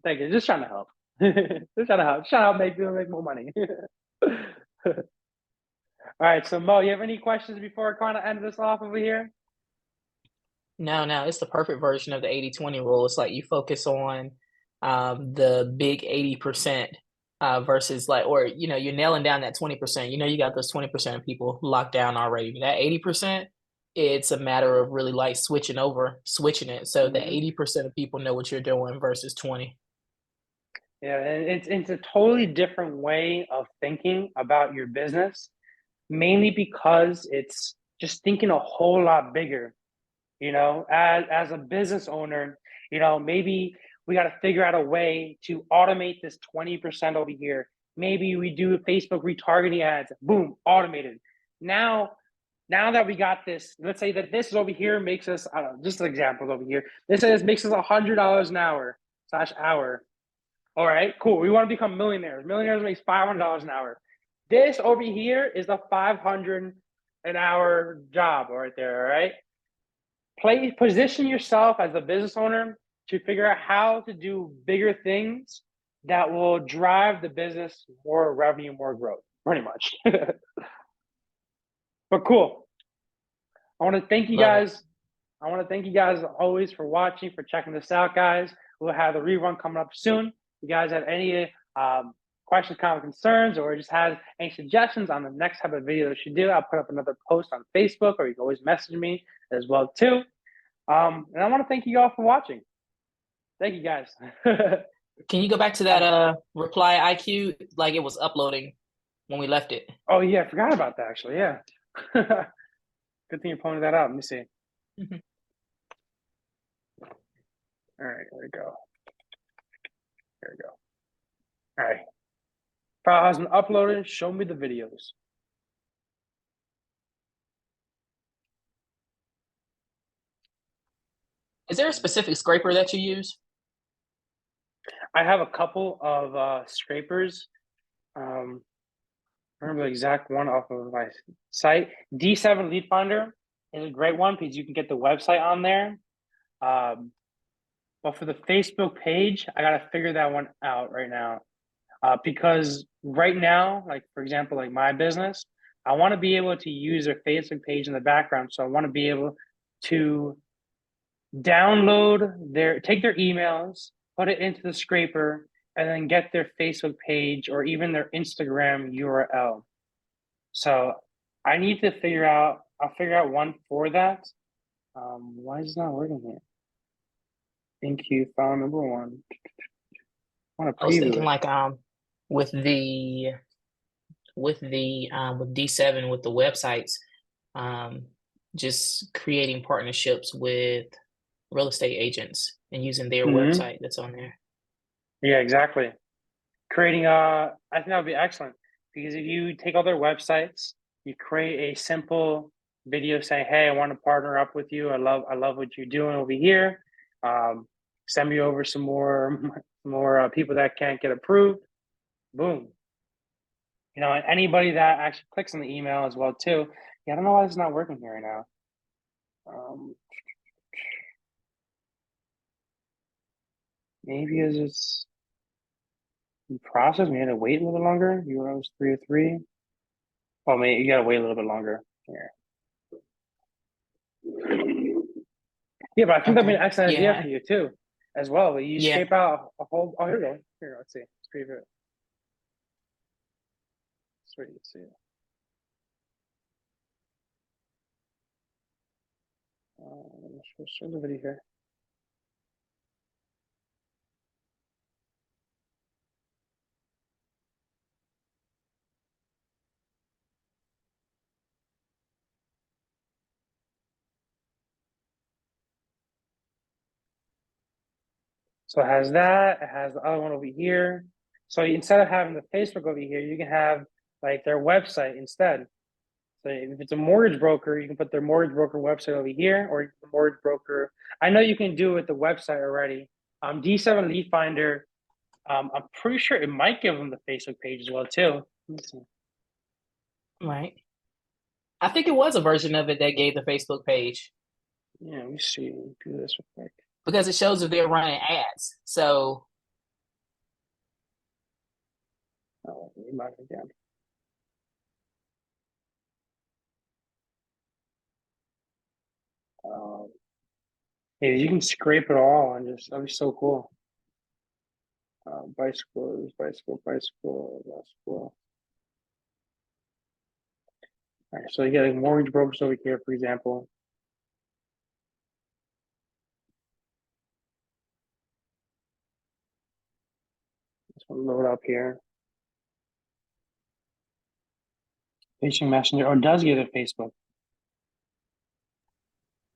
Thank you. Just trying to help. Just trying to help. Just trying to help make people make more money. All right. So Mo, you have any questions before I kind of end this off over here? No, no, it's the perfect version of the 80-20 rule. It's like you focus on the big 80% versus like, or, you're nailing down that 20%. You got those 20% of people locked down already. That 80%, it's a matter of really like switching it. So the Hmm. 80% of people know what you're doing versus 20. Yeah, and it's a totally different way of thinking about your business, mainly because it's just thinking a whole lot bigger. As a business owner, maybe we got to figure out a way to automate this 20% over here. Maybe we do Facebook retargeting ads, boom, automated. Now that we got this, let's say that this over here makes us, I don't know, just examples over here. This says makes us $100 an hour slash hour. All right, cool. We want to become millionaires. Millionaires makes $500 an hour. This over here is a 500 an hour job right there. All right. Position yourself as a business owner to figure out how to do bigger things that will drive the business more revenue, more growth, pretty much. But cool. I want to thank you Love it. guys. I want to thank you guys always for watching, for checking this out, guys. We'll have the rerun coming up soon. If you guys have any questions, comments, concerns, or just have any suggestions on the next type of video that you should do, I'll put up another post on Facebook, or you can always message me as well too. And I want to thank you all for watching. Thank you guys. Can you go back to that reply IQ? Like it was uploading when we left it. Oh yeah, I forgot about that actually. Yeah. Good thing you pointed that out. Let me see. Mhm. All right, there we go. There we go. All right. File has been uploaded. Show me the videos. Is there a specific scraper that you use? I have a couple of scrapers. Um, I remember the exact one off of my site. D7 Lead Finder is a great one because you can get the website on there. Um, but for the Facebook page, I got to figure that one out right now. Because right now, like for example, like my business, I want to be able to use their Facebook page in the background. So I want to be able to take their emails, put it into the scraper, and then get their Facebook page or even their Instagram URL. So I need to I'll figure out one for that. Why is it not working here? Thank you, file number one. I want to I was thinking preview it. like with the with D7 with the websites, um just creating partnerships with real estate agents and using their Mm-hmm. website that's on there. Yeah, exactly. I think that would be excellent because if you take all their websites, you create a simple video saying, "Hey, I want to partner up with you. I love what you're doing over here. Um, Send me over some more more people that can't get approved." Boom. And anybody that actually clicks on the email as well too. Yeah, I don't know why it's not working here right now. Um, Maybe it's in process. We had to wait a little bit longer. URL 303. Oh, man, you gotta wait a little bit longer here. Yeah, but I think that'd be Okay. an excellent idea Yeah. for you too, as well. You Yeah. scrape out a whole. Oh, here we go. Here, let's see. Scrape it. Sweet. Let's see. Show the video here. So it has that. It has the other one over here. So instead of having the Facebook over here, you can have like their website instead. So if it's a mortgage broker, you can put their mortgage broker website over here, or the mortgage broker. I know you can do it with the website already. D7 Lead Finder. I'm pretty sure it might give them the Facebook page as well too. Let me see. Right. I think it was a version of it that gave the Facebook page Yeah, let me see. Do this real quick. because it shows if they're running ads. So Oh, remind me again. Um, yeah, you can scrape it all and just that'd be so cool. Bicycles, bicycle, bicycle, bicycle. All right, so you get like mortgage brokers over here, for example. This one load up here. Facing Messenger, or does get a Facebook.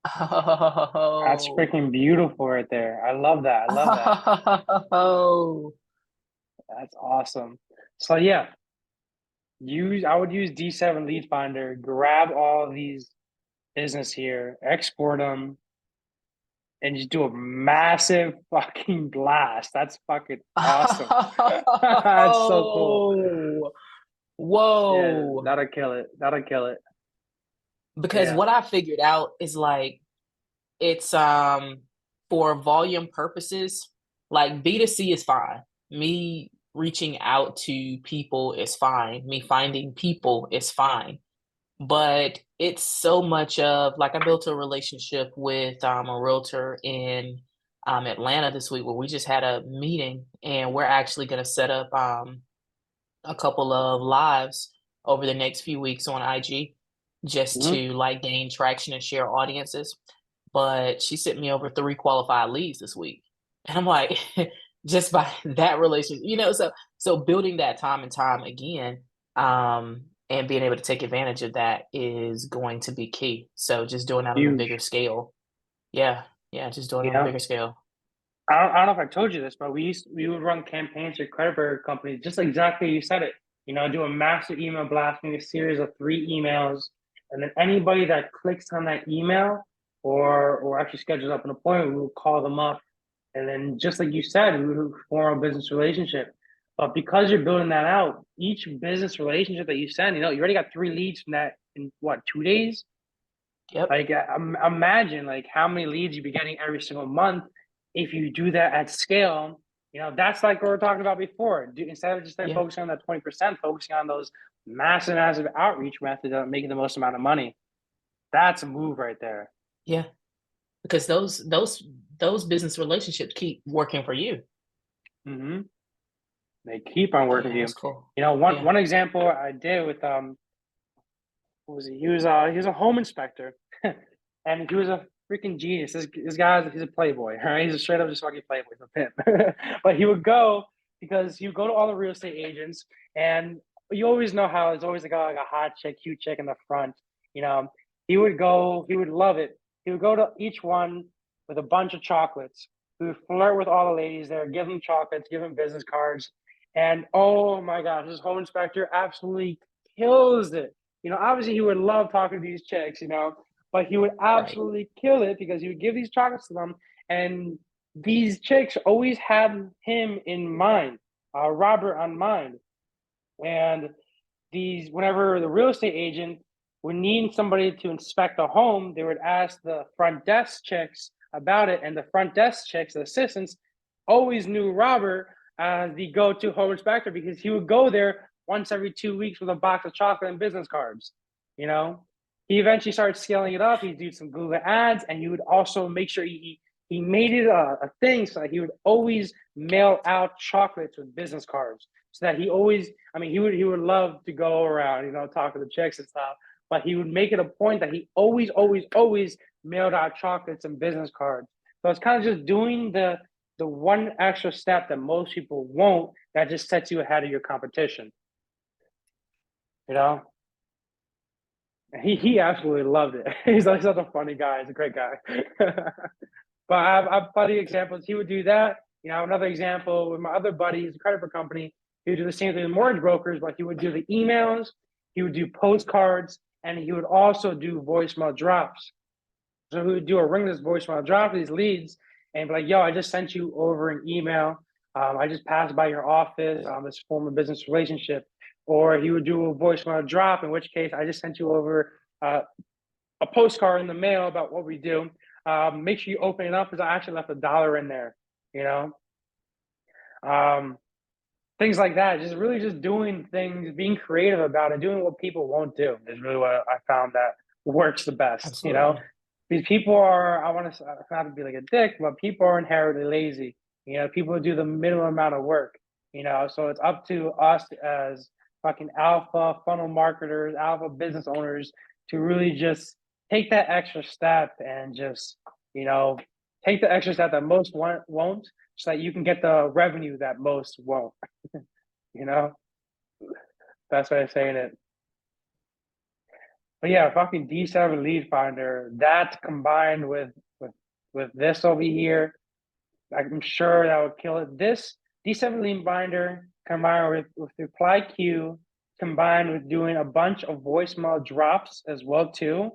That's oh, freaking beautiful right there. I love that. I love that. oh. That's awesome. So yeah, I would use D7 Lead Finder, grab all these business here, export them, and just do a massive fucking blast. That's fucking awesome. That's so cool. Oh, Yeah, whoa. that'll kill it. That'll kill it. Because Yeah. what I figured out is like it's for volume purposes, like B2C is fine. Me reaching out to people is fine. Me finding people is fine. But it's so much of like I built a relationship with a realtor in Atlanta this week where we just had a meeting and we're actually going to set up a couple of lives over the next few weeks on IG just Mhm. to like gain traction and share audiences. But she sent me over 3 qualified leads this week. And I'm like, just by that relationship, so building that time and time again, and being able to take advantage of that is going to be key. So just doing that on a bigger Huge. scale. Yeah. Yeah, just doing it on a Yeah. bigger scale. I don't know if I told you this, but we would run campaigns for credit bureau companies, just exactly you said it. Do a massive email blast, maybe a series of 3 emails, and then anybody that clicks on that email or actually schedules up an appointment, we will call them up, and then just like you said, we would form a business relationship. But because you're building that out, each business relationship that you send, you already got 3 leads from that in what, 2 days? Yep. Like, imagine like how many leads you'd be getting every single month if you do that at scale. That's like what we were talking about before. Instead of just like Yeah. focusing on that 20%, focusing on those massive, massive outreach methods that are making the most amount of money. That's a move right there. Yeah. Because those business relationships keep working for you. Hmm. They keep on working Yeah, with that's you. cool. One Yeah. one example I did with what was he? He was a home inspector, and he was a freaking genius. This guy, he's a playboy, right? He's a straight up just fucking playboy, he's a pimp. But he would go because he would go to all the real estate agents, and you always know how there's always like a hot chick, cute chick in the front. You know, he would go, he would love it. He would go to each one with a bunch of chocolates. He would flirt with all the ladies there, give them chocolates, give them business cards, and oh my gosh, this home inspector absolutely kills it. Obviously he would love talking to these chicks, but he would Right. absolutely kill it because he would give these chocolates to them, and these chicks always had him in mind, Robert on mind. And whenever the real estate agent would need somebody to inspect a home, they would ask the front desk chicks about it, and the front desk chicks, the assistants, always knew Robert as the go-to home inspector because he would go there once every 2 weeks with a box of chocolate and business cards. You know, he eventually started scaling it up. He'd do some Google ads, and he would also make sure he made it a thing so that he would always mail out chocolates with business cards so that he always, I mean, he would love to go around, talk to the chicks and stuff, but he would make it a point that he always, always, always mailed out chocolates and business cards. So it's kind of just doing the one extra step that most people won't, that just sets you ahead of your competition. You know, he absolutely loved it. He's such a funny guy. He's a great guy. But I've funny examples. He would do that. You know, another example with my other buddy, he's a credit card company. He would do the same thing with mortgage brokers, but he would do the emails, he would do postcards, and he would also do voicemail drops. So he would do a ringless voicemail drop these leads and be like, yo, I just sent you over an email. I just passed by your office. This form of business relationship. Or he would do a voicemail drop, in which case I just sent you over a postcard in the mail about what we do. Make sure you open it up because I actually left $1 in there, you know? Things like that. Just really just doing things, being creative about it, doing what people won't do is really what I found that works the best, you know? Absolutely. These people are, I want to not to be like a dick, but people are inherently lazy. You know, people do the minimum amount of work, you know, so it's up to us as fucking alpha funnel marketers, alpha business owners to really just take that extra step and just, you know, take the extra step that most won't so that you can get the revenue that most won't, you know, that's why I'm saying it. But yeah, fucking D7 lead finder, that combined with this over here, I'm sure that would kill it. This D7 lead binder combined with reply queue, combined with doing a bunch of voicemail drops as well too,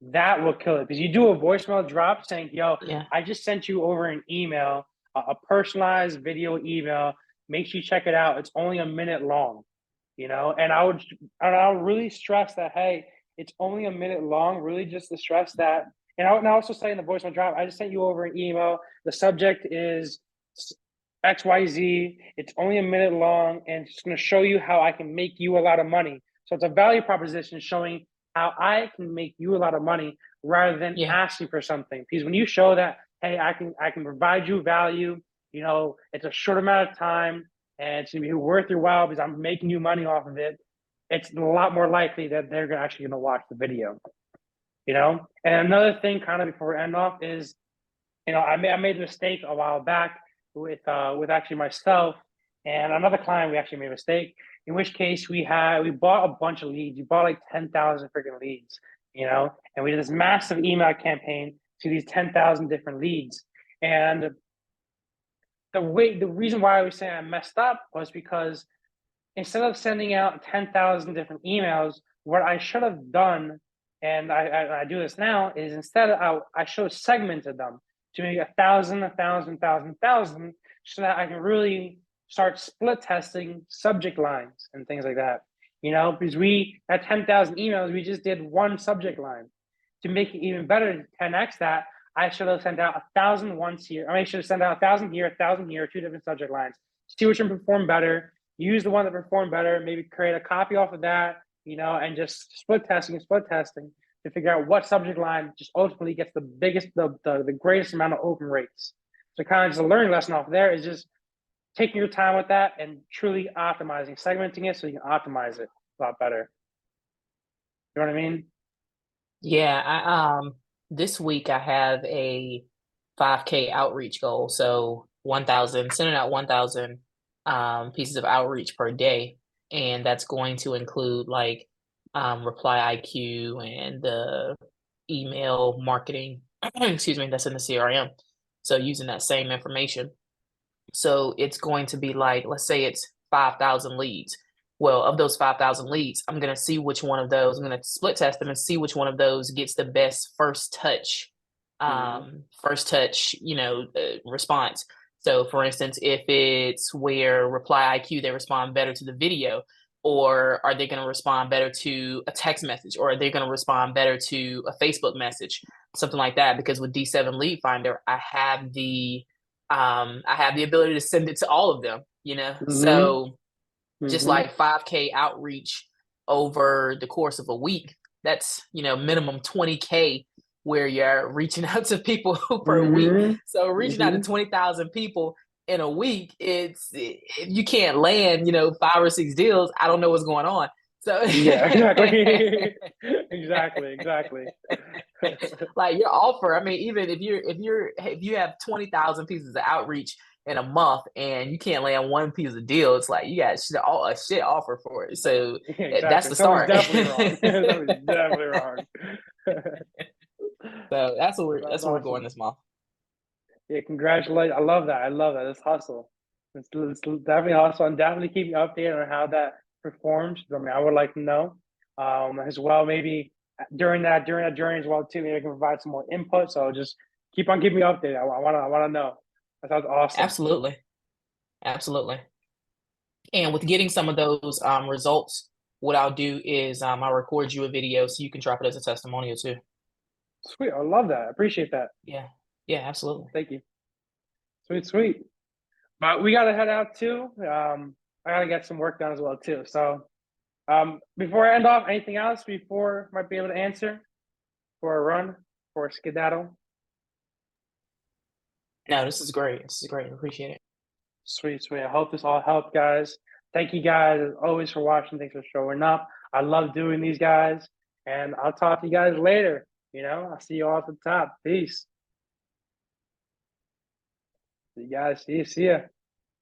that will kill it. Because you do a voicemail drop saying, yo, Yeah. I just sent you over an email, a personalized video email. Make sure you check it out. It's only a minute long, you know, and I would really stress that, hey, it's only a minute long, really just to stress that. And I would also say in the voicemail drop, I just sent you over an email. The subject is XYZ. It's only a minute long, and it's going to show you how I can make you a lot of money. So it's a value proposition showing how I can make you a lot of money rather than Yeah. asking for something. Because when you show that, hey, I can provide you value, you know, it's a short amount of time and it's gonna be worth your while because I'm making you money off of it, it's a lot more likely that they're actually gonna watch the video, you know? And another thing kind of before we end off is, you know, I made a mistake a while back with actually myself and another client. We actually made a mistake. In which case we bought a bunch of leads. We bought like 10,000 freaking leads, you know, and we did this massive email campaign to these 10,000 different leads. And the reason why I was saying I messed up was because instead of sending out 10,000 different emails, what I should have done, and I do this now, is instead I should have segmented them to make 1,000, 1,000, 1,000, 1,000, so that I can really start split testing subject lines and things like that. You know, because we at 10,000 emails, we just did one subject line. To make it even better, to 10x that, I should have sent out 1,000 once here. I should have sent out 1,000 here, 1,000 here, two different subject lines. See which one performed better. Use the one that performed better. Maybe create a copy off of that, you know, and just split testing to figure out what subject line just ultimately gets the biggest, the greatest amount of open rates. So kind of just a learning lesson off there is just taking your time with that and truly optimizing, segmenting it so you can optimize it a lot better. You know what I mean? Yeah, this week I have a 5K outreach goal. So 1,000, sending out 1,000 pieces of outreach per day, and that's going to include like reply IQ and the email marketing. Excuse me, that's in the CRM. So using that same information. So it's going to be like, let's say it's 5,000 leads. Well, of those 5,000 leads, I'm going to see which one of those, I'm going to split test them and see which one of those gets the best Mm-hmm. response. So for instance, if it's where reply IQ, they respond better to the video, or are they going to respond better to a text message, or are they going to respond better to a Facebook message, something like that. Because with D7 Lead Finder, I have the ability to send it to all of them, you know? Mm-hmm. So just Mm-hmm. like 5K outreach over the course of a week, that's, minimum 20K where you're reaching out to people per week. Mm-hmm. So reaching out to Mm-hmm. 20,000 people in a week, if you can't land, 5 or 6 deals, I don't know what's going on. So Yeah, exactly. Exactly, exactly. like your offer, I mean, even if you have 20,000 pieces of outreach in a month and you can't land one piece of deal, it's like you got a shit offer for it. So that's Exactly. the Something's start. definitely wrong. Something's definitely wrong. So that's what That's we're going awesome. this month. Yeah, congratulations. I love that. I love that. Let's hustle. Let's definitely hustle and definitely keep me updated on how that performs. I mean, I would like to know as well. Maybe during that journey as well too. Maybe I can provide some more input. So just keep on keeping me updated. I want to know. That sounds awesome. Absolutely. Absolutely. And with getting some of those results, what I'll do is I'll record you a video so you can drop it as a testimonial too. Sweet. I love that. I appreciate that. Yeah. Yeah, absolutely. Thank you. Sweet, sweet. But we gotta head out too. I gotta get some work done as well too. So before I end off, anything else before I might be able to answer for a run, for a skedaddle? No, this is great. This is great. I appreciate it. Sweet, sweet. I hope this all helped, guys. Thank you guys as always for watching. Thanks for showing up. I love doing these guys. And I'll talk to you guys later. I'll see you all at the top. Peace. See you guys. See ya.